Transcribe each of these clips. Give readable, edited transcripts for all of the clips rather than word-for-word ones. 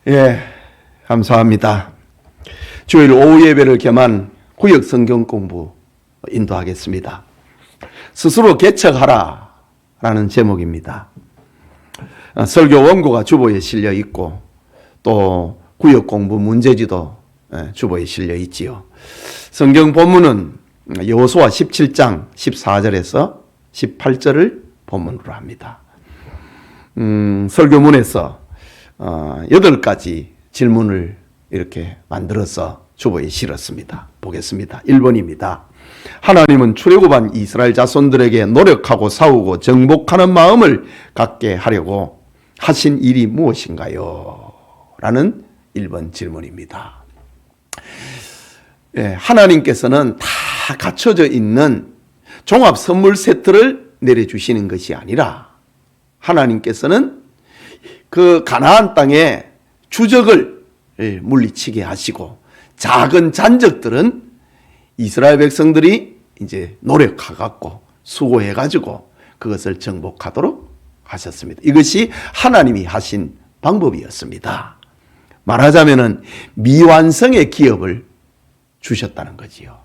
예, 감사합니다. 주일 오후 예배를 겸한 구역 성경 공부 인도하겠습니다. 스스로 개척하라 라는 제목입니다. 설교 원고가 주보에 실려 있고 또 구역 공부 문제지도 주보에 실려 있지요. 성경 본문은 여호수아 17장 14절에서 18절을 본문으로 합니다. 설교문에서 8가지 질문을 이렇게 만들어서 주보에 실었습니다. 보겠습니다. 1번입니다. 하나님은 출애굽한 이스라엘 자손들에게 노력하고 싸우고 정복하는 마음을 갖게 하려고 하신 일이 무엇인가요? 라는 1번 질문입니다. 예, 하나님께서는 다 갖춰져 있는 종합 선물 세트를 내려주시는 것이 아니라 하나님께서는 그 가나안 땅에 주적을 물리치게 하시고 작은 잔적들은 이스라엘 백성들이 이제 노력해갖고 수고해가지고 그것을 정복하도록 하셨습니다. 이것이 하나님이 하신 방법이었습니다. 말하자면은 미완성의 기업을 주셨다는 거지요.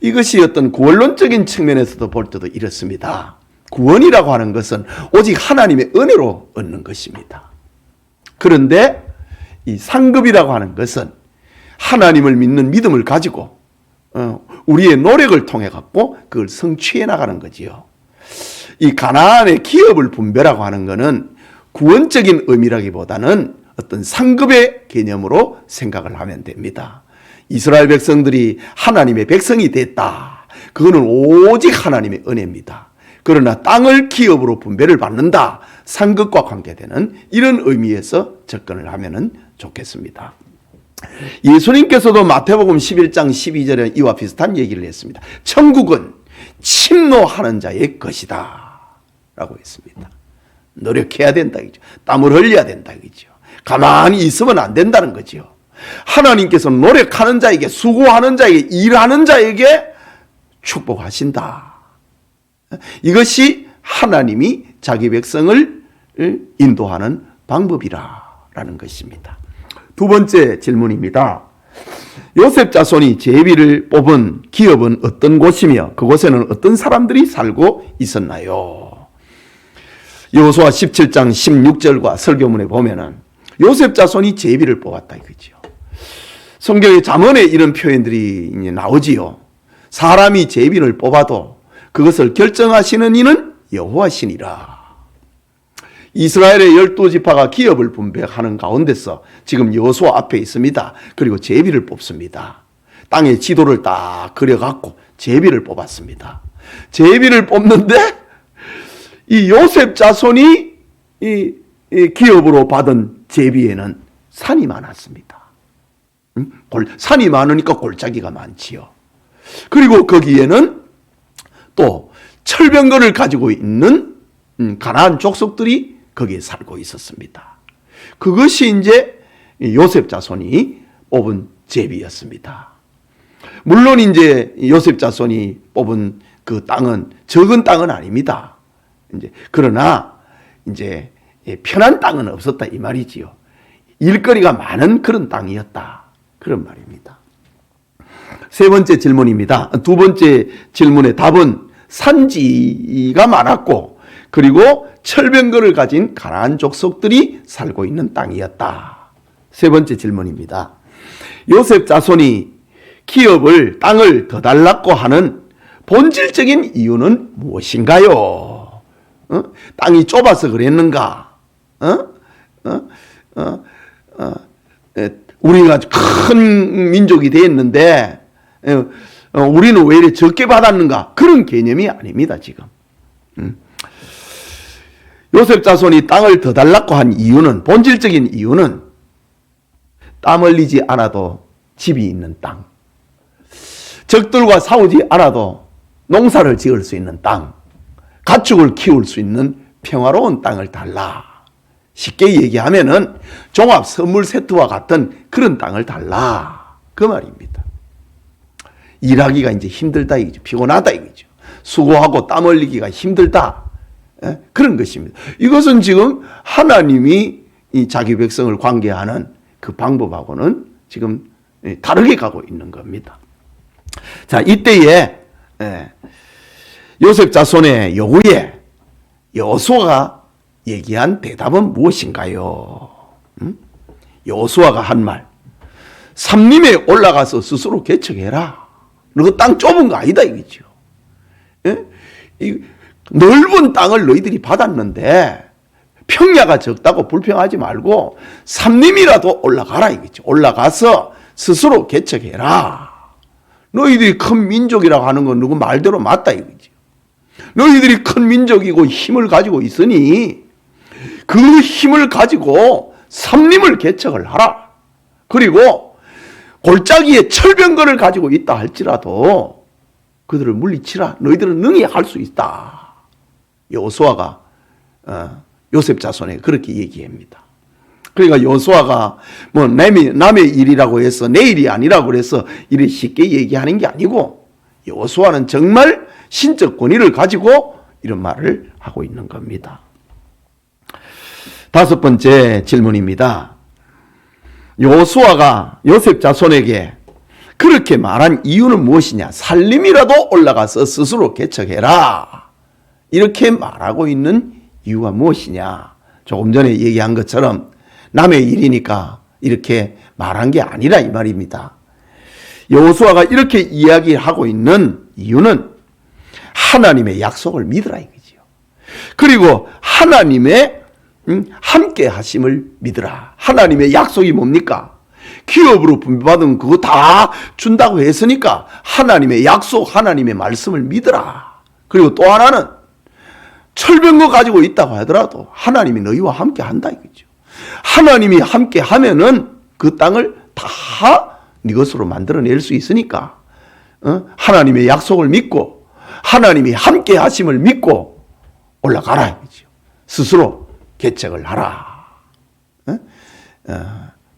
이것이 어떤 구원론적인 측면에서도 볼 때도 이렇습니다. 구원이라고 하는 것은 오직 하나님의 은혜로 얻는 것입니다. 그런데 이 상급이라고 하는 것은 하나님을 믿는 믿음을 가지고 우리의 노력을 통해 갖고 그걸 성취해 나가는 거지요. 이 가나안의 기업을 분배라고 하는 것은 구원적인 의미라기보다는 어떤 상급의 개념으로 생각을 하면 됩니다. 이스라엘 백성들이 하나님의 백성이 됐다. 그거는 오직 하나님의 은혜입니다. 그러나 땅을 기업으로 분배를 받는다. 상급과 관계되는 이런 의미에서 접근을 하면 좋겠습니다. 예수님께서도 마태복음 11장 12절에 이와 비슷한 얘기를 했습니다. 천국은 침노하는 자의 것이다 라고 했습니다. 노력해야 된다 이죠. 땀을 흘려야 된다 이죠. 가만히 있으면 안 된다는 거죠. 하나님께서 노력하는 자에게, 수고하는 자에게, 일하는 자에게 축복하신다. 이것이 하나님이 자기 백성을 인도하는 방법이라는 것입니다. 두 번째 질문입니다. 요셉 자손이 제비를 뽑은 기업은 어떤 곳이며 그곳에는 어떤 사람들이 살고 있었나요? 여호수아 17장 16절과 설교문에 보면은 요셉 자손이 제비를 뽑았다 이거죠. 성경의 잠언에 이런 표현들이 이제 나오지요. 사람이 제비를 뽑아도 그것을 결정하시는 이는 여호와시니라. 이스라엘의 12지파가 기업을 분배하는 가운데서 지금 여호수아 앞에 있습니다. 그리고 제비를 뽑습니다. 땅의 지도를 딱 그려갖고 제비를 뽑았습니다. 제비를 뽑는데 이 요셉 자손이 이 기업으로 받은 제비에는 산이 많았습니다. 산이 많으니까 골짜기가 많지요. 그리고 거기에는 또 철병거를 가지고 있는 가나안 족속들이 거기에 살고 있었습니다. 그것이 이제 요셉 자손이 뽑은 제비였습니다. 물론 이제 요셉 자손이 뽑은 그 땅은 적은 땅은 아닙니다. 이제 그러나 이제 편한 땅은 없었다 이 말이지요. 일거리가 많은 그런 땅이었다 그런 말입니다. 세 번째 질문입니다. 두 번째 질문의 답은 산지가 많았고 그리고 철병거를 가진 가나안 족속들이 살고 있는 땅이었다. 세 번째 질문입니다. 요셉 자손이 기업을 땅을 더 달라고 하는 본질적인 이유는 무엇인가요? 땅이 좁아서 그랬는가? 우리가 큰 민족이 됐는데 우리는 왜 이렇게 적게 받았는가? 그런 개념이 아닙니다 지금. 요셉 자손이 땅을 더 달라고 한 이유는, 본질적인 이유는 땀 흘리지 않아도 집이 있는 땅, 적들과 싸우지 않아도 농사를 지을 수 있는 땅, 가축을 키울 수 있는 평화로운 땅을 달라. 쉽게 얘기하면은 종합 선물 세트와 같은 그런 땅을 달라 그 말입니다. 일하기가 이제 힘들다 이거죠. 피곤하다 이거죠. 수고하고 땀 흘리기가 힘들다. 그런 것입니다. 이것은 지금 하나님이 이 자기 백성을 관계하는 그 방법하고는 지금 다르게 가고 있는 겁니다. 자, 이때에 요셉 자손의 요구에 여호수아가 얘기한 대답은 무엇인가요? 여호수아가 한 말, 삼림에 올라가서 스스로 개척해라. 너 땅 좁은 거 아니다 이거죠. 이 넓은 땅을 너희들이 받았는데 평야가 적다고 불평하지 말고 삼림이라도 올라가라 이거죠. 올라가서 스스로 개척해라. 너희들이 큰 민족이라고 하는 건 누구 말대로 맞다 이거죠. 너희들이 큰 민족이고 힘을 가지고 있으니 그 힘을 가지고 삼림을 개척을 하라. 그리고 골짜기에 철병거를 가지고 있다 할지라도 그들을 물리치라. 너희들은 능히 할 수 있다. 여호수아가 요셉 자손에 그렇게 얘기합니다. 그러니까 여호수아가 뭐 남의 일이라고 해서 내일이 아니라고 그래서 이렇게 쉽게 얘기하는 게 아니고 여호수아는 정말 신적 권위를 가지고 이런 말을 하고 있는 겁니다. 다섯 번째 질문입니다. 여호수아가 요셉 자손에게 그렇게 말한 이유는 무엇이냐? 살림이라도 올라가서 스스로 개척해라. 이렇게 말하고 있는 이유가 무엇이냐? 조금 전에 얘기한 것처럼 남의 일이니까 이렇게 말한 게 아니라 이 말입니다. 여호수아가 이렇게 이야기하고 있는 이유는 하나님의 약속을 믿으라 이거지요. 그리고 하나님의 함께 하심을 믿으라. 하나님의 약속이 뭡니까? 기업으로 분배받은 그거 다 준다고 했으니까 하나님의 약속, 하나님의 말씀을 믿으라. 그리고 또 하나는 철병거 가지고 있다고 하더라도 하나님이 너희와 함께 한다 이거죠. 하나님이 함께 하면은 그 땅을 다 네 것으로 만들어낼 수 있으니까 하나님의 약속을 믿고 하나님이 함께 하심을 믿고 올라가라 이거죠. 스스로 개척을 하라.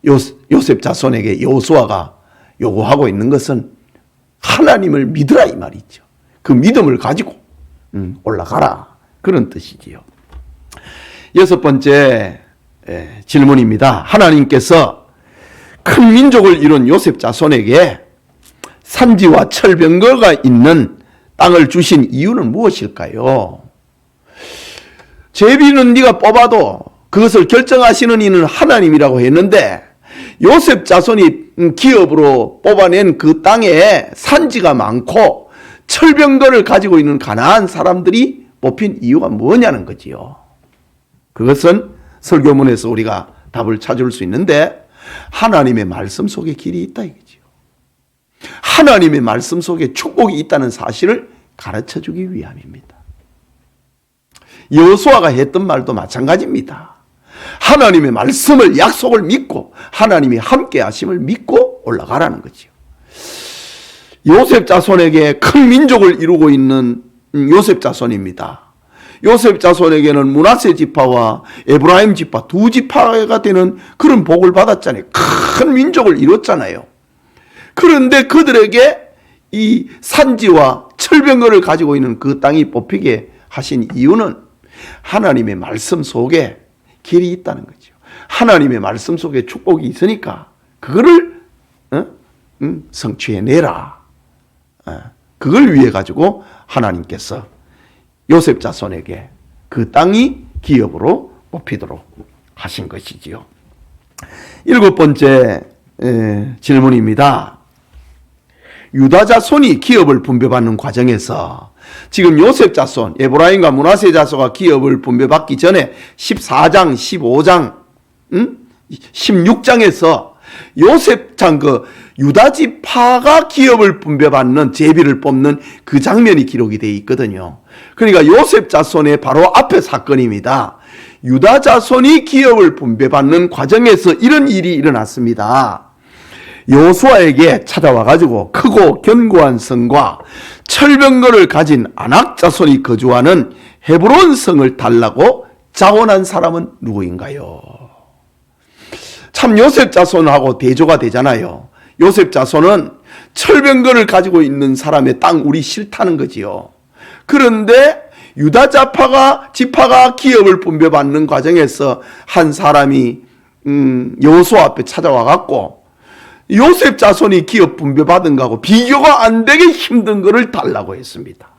요셉 자손에게 여호수아가 요구하고 있는 것은 하나님을 믿으라 이 말이죠. 그 믿음을 가지고 올라가라 그런 뜻이지요. 여섯 번째 질문입니다. 하나님께서 큰 민족을 이룬 요셉 자손에게 산지와 철병거가 있는 땅을 주신 이유는 무엇일까요? 제비는 네가 뽑아도 그것을 결정하시는 이는 하나님이라고 했는데 요셉 자손이 기업으로 뽑아낸 그 땅에 산지가 많고 철병거를 가지고 있는 가나안 사람들이 뽑힌 이유가 뭐냐는 거지요. 그것은 설교문에서 우리가 답을 찾을 수 있는데 하나님의 말씀 속에 길이 있다 이거지요. 하나님의 말씀 속에 축복이 있다는 사실을 가르쳐주기 위함입니다. 여호수아가 했던 말도 마찬가지입니다. 하나님의 말씀을 약속을 믿고 하나님이 함께 하심을 믿고 올라가라는 거지요. 요셉 자손에게 큰 민족을 이루고 있는 요셉 자손입니다. 요셉 자손에게는 므낫세 지파와 에브라임 지파 두 지파가 되는 그런 복을 받았잖아요. 큰 민족을 이뤘잖아요. 그런데 그들에게 이 산지와 철병거를 가지고 있는 그 땅이 뽑히게 하신 이유는 하나님의 말씀 속에 길이 있다는 거죠. 하나님의 말씀 속에 축복이 있으니까 그거를 성취해내라. 그걸 위해 가지고 하나님께서 요셉 자손에게 그 땅이 기업으로 뽑히도록 하신 것이지요. 일곱 번째 질문입니다. 유다 자손이 기업을 분배받는 과정에서 지금 요셉 자손, 에브라임과 므낫세 자손가 기업을 분배받기 전에 14장, 15장, 16장에서 요셉 유다 지파가 기업을 분배받는 제비를 뽑는 그 장면이 기록이 되어 있거든요. 그러니까 요셉 자손의 바로 앞에 사건입니다. 유다 자손이 기업을 분배받는 과정에서 이런 일이 일어났습니다. 여호수아에게 찾아와 가지고 크고 견고한 성과 철병거를 가진 아낙 자손이 거주하는 헤브론 성을 달라고 자원한 사람은 누구인가요? 참 요셉 자손하고 대조가 되잖아요. 요셉 자손은 철병거를 가지고 있는 사람의 땅 우리 싫다는 거지요. 그런데 유다 지파가 기업을 분배받는 과정에서 한 사람이 여호수아 앞에 찾아와 갖고 요셉 자손이 기업 분배받은 거하고 비교가 안 되게 힘든 거를 달라고 했습니다.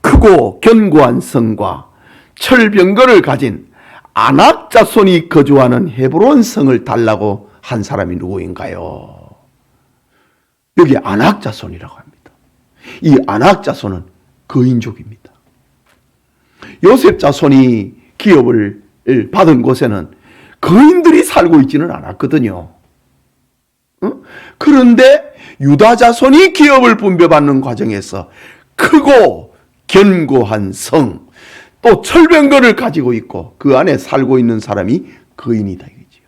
크고 견고한 성과 철병거를 가진 아낙 자손이 거주하는 헤브론 성을 달라고 한 사람이 누구인가요? 여기 아낙 자손이라고 합니다. 이 아낙 자손은 거인족입니다. 요셉 자손이 기업을 받은 곳에는 거인들이 살고 있지는 않았거든요. 그런데 유다 자손이 기업을 분배받는 과정에서 크고 견고한 성, 또 철병거를 가지고 있고 그 안에 살고 있는 사람이 거인이다 이거지요.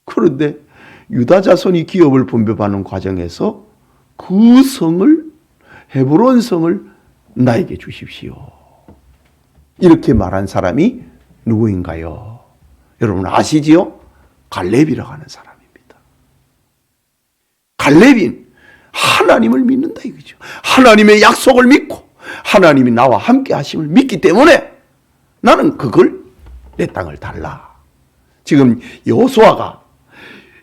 그런데 유다 자손이 기업을 분배받는 과정에서 그 성을, 헤브론 성을 나에게 주십시오. 이렇게 말한 사람이 누구인가요? 여러분 아시지요? 갈렙이라고 하는 사람입니다. 갈렙이 하나님을 믿는다 이거죠. 하나님의 약속을 믿고 하나님이 나와 함께 하심을 믿기 때문에 나는 그걸 내 땅을 달라. 지금 여호수아가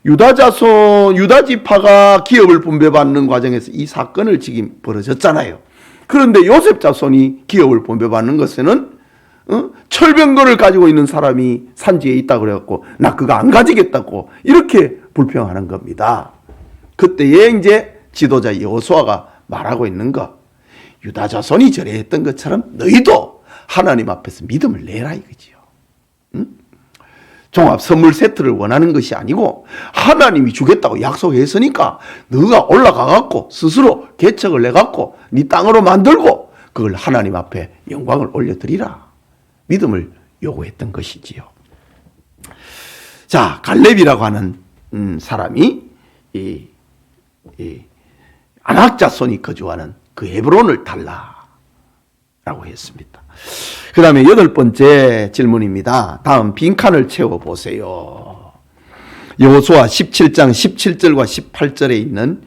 유다 자손, 유다 지파가 기업을 분배받는 과정에서 이 사건을 지금 벌어졌잖아요. 그런데 요셉 자손이 기업을 분배받는 것에는 철병거를 가지고 있는 사람이 산지에 있다고 그래갖고 나 그거 안 가지겠다고 이렇게 불평하는 겁니다. 그때에 이제 지도자 여호수아가 말하고 있는 거, 유다 자손이 저래 했던 것처럼 너희도 하나님 앞에서 믿음을 내라 이거지요. 종합 선물 세트를 원하는 것이 아니고 하나님이 주겠다고 약속했으니까 너가 올라가 갖고 스스로 개척을 내 갖고 네 땅으로 만들고 그걸 하나님 앞에 영광을 올려드리라. 믿음을 요구했던 것이지요. 자, 갈렙이라고 하는 사람이 이 아낙 자손이 거주하는 그 헤브론을 달라라고 했습니다. 그 다음에 8번째 질문입니다. 다음 빈칸을 채워보세요. 여호수아 17장 17절과 18절에 있는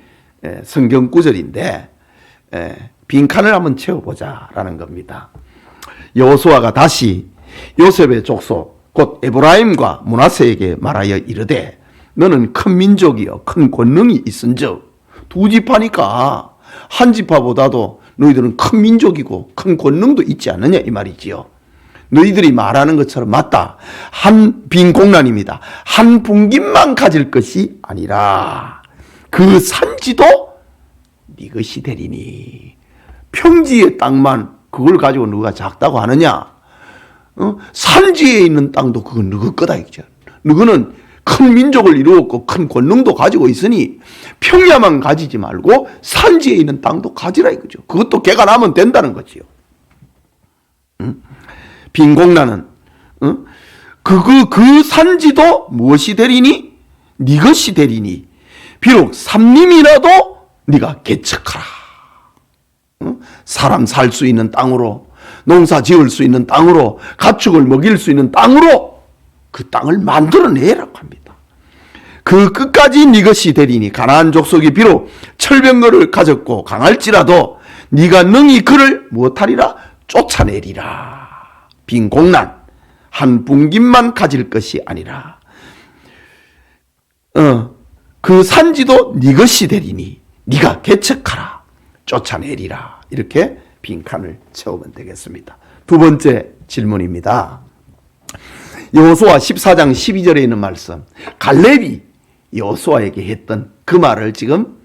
성경 구절인데 빈칸을 한번 채워보자라는 겁니다. 여호수아가 다시 요셉의 족속 곧 에브라임과 므낫세에게 말하여 이르되 너는 큰 민족이여 큰 권능이 있은즉 두 지파니까 한 지파보다도 너희들은 큰 민족이고 큰 권능도 있지 않느냐 이 말이지요. 너희들이 말하는 것처럼 맞다. 한 빈 공란입니다. 한 분깃만 가질 것이 아니라 그 산지도 네 것이 되리니. 평지의 땅만 그걸 가지고 너가 작다고 하느냐? 산지에 있는 땅도 그건 너희 거다 이거죠. 너희는 큰 민족을 이루었고 큰 권능도 가지고 있으니 평야만 가지지 말고 산지에 있는 땅도 가지라 이거죠. 그것도 개가 나면 된다는 거지요. 빈 공란은 그 산지도 무엇이 되리니? 네 것이 되리니 비록 삼림이라도 네가 개척하라. 사람 살 수 있는 땅으로, 농사 지을 수 있는 땅으로, 가축을 먹일 수 있는 땅으로 그 땅을 만들어내라고 합니다. 그 끝까지 네 것이 되리니 가나안 족속이 비록 철병거를 가졌고 강할지라도 네가 능히 그를 무엇하리라? 쫓아내리라. 빈 공란 한 분깃만 가질 것이 아니라 그 산지도 네 것이 되리니 네가 개척하라. 쫓아내리라. 이렇게 빈칸을 채우면 되겠습니다. 두 번째 질문입니다. 여호수아 14장 12절에 있는 말씀, 갈렙이 여호수아에게 했던 그 말을 지금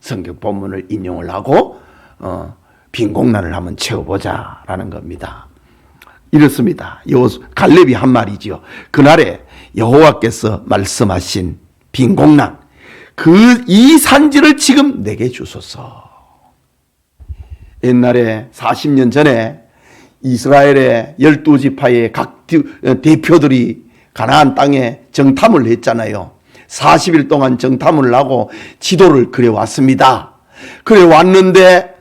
성경 본문을 인용을 하고 빈 공란을 한번 채워보자라는 겁니다. 이렇습니다. 갈렙이 한 말이지요. 그날에 여호와께서 말씀하신 빈 공란, 이 산지를 지금 내게 주소서. 옛날에 40년 전에 이스라엘의 12지파의 각 대표들이 가나안 땅에 정탐을 했잖아요. 40일 동안 정탐을 하고 지도를 그려왔습니다. 그려왔는데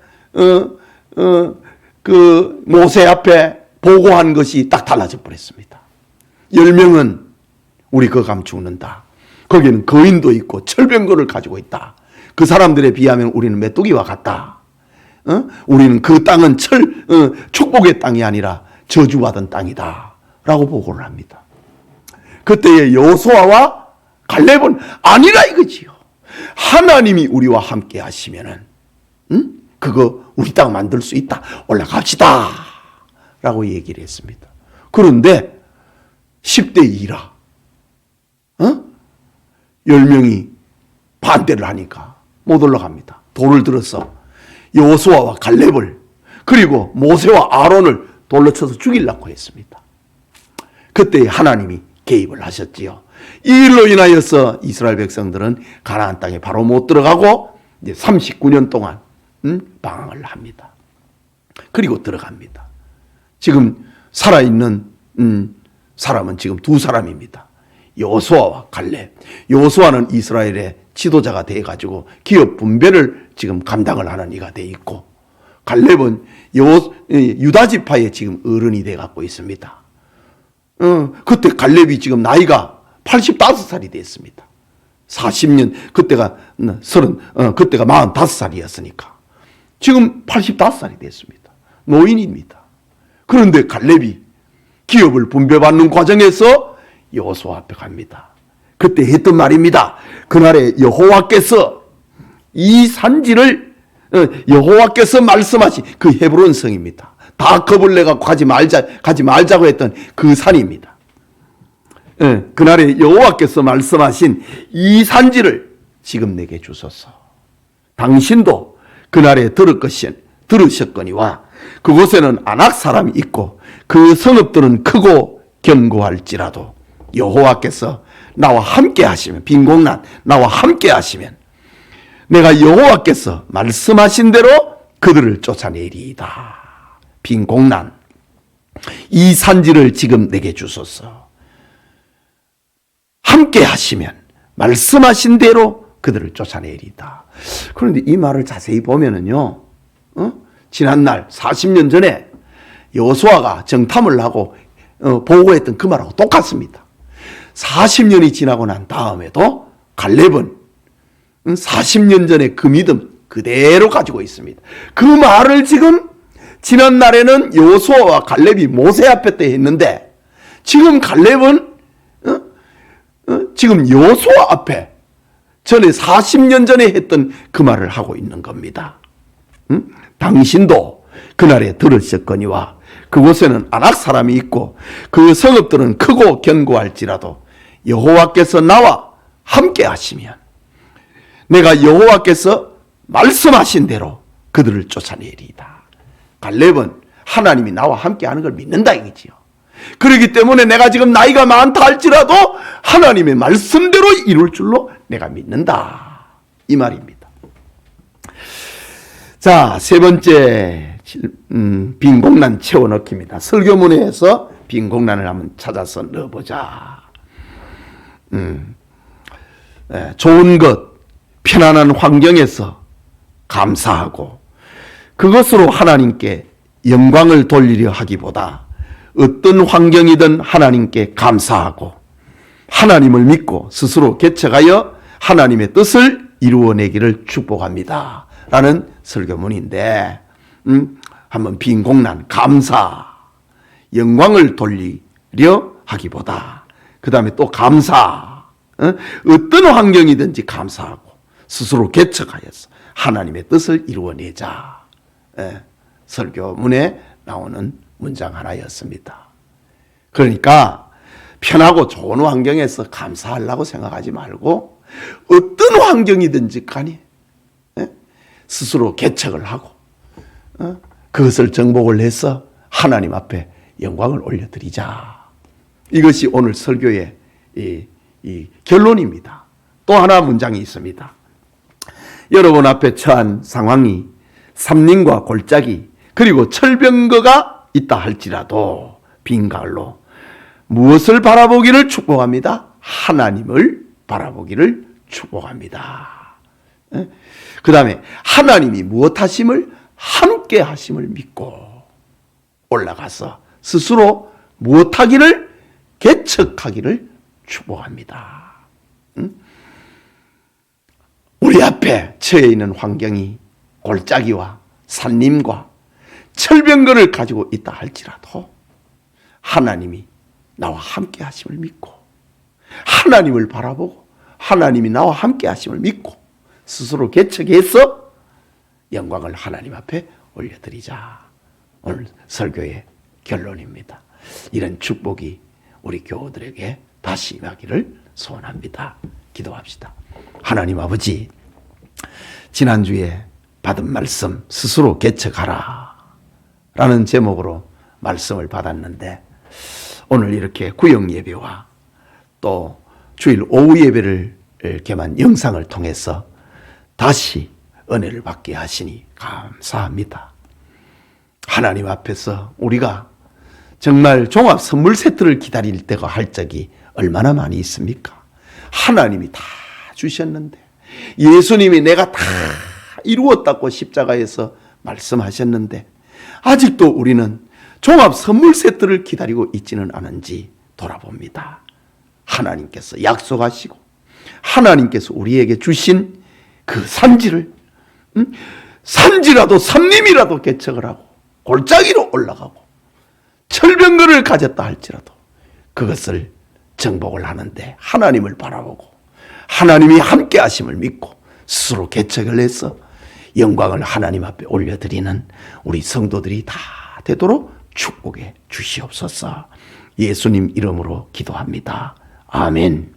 그 모세 앞에 보고한 것이 딱 달라져 버렸습니다. 10명은 우리 그거 가면 죽는다. 거기는 거인도 있고 철병거를 가지고 있다. 그 사람들에 비하면 우리는 메뚜기와 같다. 우리는 그 땅은 축복의 땅이 아니라 저주받은 땅이다 라고 보고를 합니다. 그때의 여호수아와 갈렙은 아니라 이거지요. 하나님이 우리와 함께 하시면은 그거 우리 땅 만들 수 있다. 올라갑시다 라고 얘기를 했습니다. 그런데 10대 2라 10명이 반대를 하니까 못 올라갑니다. 돌을 들어서 여호수아와 갈렙을 그리고 모세와 아론을 돌로 쳐서 죽이려고 했습니다. 그때 하나님이 개입을 하셨지요. 이 일로 인하여서 이스라엘 백성들은 가나안 땅에 바로 못 들어가고 이제 39년 동안 방황을 합니다. 그리고 들어갑니다. 지금 살아있는 사람은 지금 두 사람입니다. 여호수아와 갈렙. 여호수아는 이스라엘의 지도자가 돼가지고 기업 분배를 지금 감당을 하는 이가 돼 있고, 갈렙은 유다 지파의 지금 어른이 돼 갖고 있습니다. 그때 갈렙이 지금 나이가 85살이 됐습니다. 40년 그때가 그때가 45살이었으니까 지금 85살이 됐습니다. 노인입니다. 그런데 갈렙이 기업을 분배받는 과정에서 여호수아 앞에 갑니다. 그때 했던 말입니다. 그날에 여호와께서 이 산지를 여호와께서 말씀하신 그 헤브론 성입니다. 다 겁을 내가 가지 말자고 했던 그 산입니다. 그날에 여호와께서 말씀하신 이 산지를 지금 내게 주소서. 당신도 그날에 들으셨거니와 그곳에는 아낙 사람이 있고 그 성읍들은 크고 견고할지라도 여호와께서 나와 함께 하시면, 빈공난 나와 함께 하시면 내가 여호와께서 말씀하신 대로 그들을 쫓아내리이다. 빈공난 이 산지를 지금 내게 주소서. 함께 하시면 말씀하신 대로 그들을 쫓아내리이다. 그런데 이 말을 자세히 보면은요, 지난날 40년 전에 여호수아가 정탐을 하고 보고했던 그 말하고 똑같습니다. 40년이 지나고 난 다음에도 갈렙은 40년 전에 그 믿음 그대로 가지고 있습니다. 그 말을 지금 지난날에는 여호수아와 갈렙이 모세 앞에 때 했는데 지금 갈렙은 지금 여호수아 앞에 전에 40년 전에 했던 그 말을 하고 있는 겁니다. 당신도 그날에 들으셨거니와 그곳에는 아낙 사람이 있고 그 성읍들은 크고 견고할지라도 여호와께서 나와 함께 하시면 내가 여호와께서 말씀하신 대로 그들을 쫓아내리이다. 갈렙은 하나님이 나와 함께 하는 걸 믿는다 이거지요. 그렇기 때문에 내가 지금 나이가 많다 할지라도 하나님의 말씀대로 이룰 줄로 내가 믿는다 이 말입니다. 자, 세 번째 빈공난 채워넣기입니다. 설교문에서 빈공난을 한번 찾아서 넣어보자. 좋은 것, 편안한 환경에서 감사하고 그것으로 하나님께 영광을 돌리려 하기보다 어떤 환경이든 하나님께 감사하고 하나님을 믿고 스스로 개척하여 하나님의 뜻을 이루어내기를 축복합니다 라는 설교문인데, 한번 빈공난, 감사, 영광을 돌리려 하기보다 그 다음에 또 감사, 어떤 환경이든지 감사하고 스스로 개척하여서 하나님의 뜻을 이루어내자. 설교문에 나오는 문장 하나였습니다. 그러니까 편하고 좋은 환경에서 감사하려고 생각하지 말고 어떤 환경이든지 간에 스스로 개척을 하고 그것을 정복을 해서 하나님 앞에 영광을 올려드리자. 이것이 오늘 설교의 이 결론입니다. 또 하나 문장이 있습니다. 여러분 앞에 처한 상황이 삼림과 골짜기 그리고 철병거가 있다 할지라도 빈가을로 무엇을 바라보기를 축복합니다? 하나님을 바라보기를 축복합니다. 그 다음에 하나님이 무엇 하심을 함께 하심을 믿고 올라가서 스스로 무엇 하기를 개척하기를 축복합니다. 우리 앞에 처해 있는 환경이 골짜기와 산림과 철병거를 가지고 있다 할지라도 하나님이 나와 함께 하심을 믿고, 하나님을 바라보고 하나님이 나와 함께 하심을 믿고 스스로 개척해서 영광을 하나님 앞에 올려드리자. 오늘 설교의 결론입니다. 이런 축복이 우리 교우들에게 다시 임하기를 소원합니다. 기도합시다. 하나님 아버지, 지난주에 받은 말씀 스스로 개척하라 라는 제목으로 말씀을 받았는데, 오늘 이렇게 구역 예배와 또 주일 오후 예배를 이렇게만 영상을 통해서 다시 은혜를 받게 하시니 감사합니다. 하나님 앞에서 우리가 정말 종합 선물 세트를 기다릴 때가 할 적이 얼마나 많이 있습니까? 하나님이 다 주셨는데, 예수님이 내가 다 이루었다고 십자가에서 말씀하셨는데 아직도 우리는 종합 선물 세트를 기다리고 있지는 않은지 돌아봅니다. 하나님께서 약속하시고 하나님께서 우리에게 주신 그 산지를, 산지라도 산림이라도 개척을 하고 골짜기로 올라가고 철병거를 가졌다 할지라도 그것을 정복을 하는데 하나님을 바라보고 하나님이 함께 하심을 믿고 스스로 개척을 해서 영광을 하나님 앞에 올려드리는 우리 성도들이 다 되도록 축복해 주시옵소서. 예수님 이름으로 기도합니다. 아멘.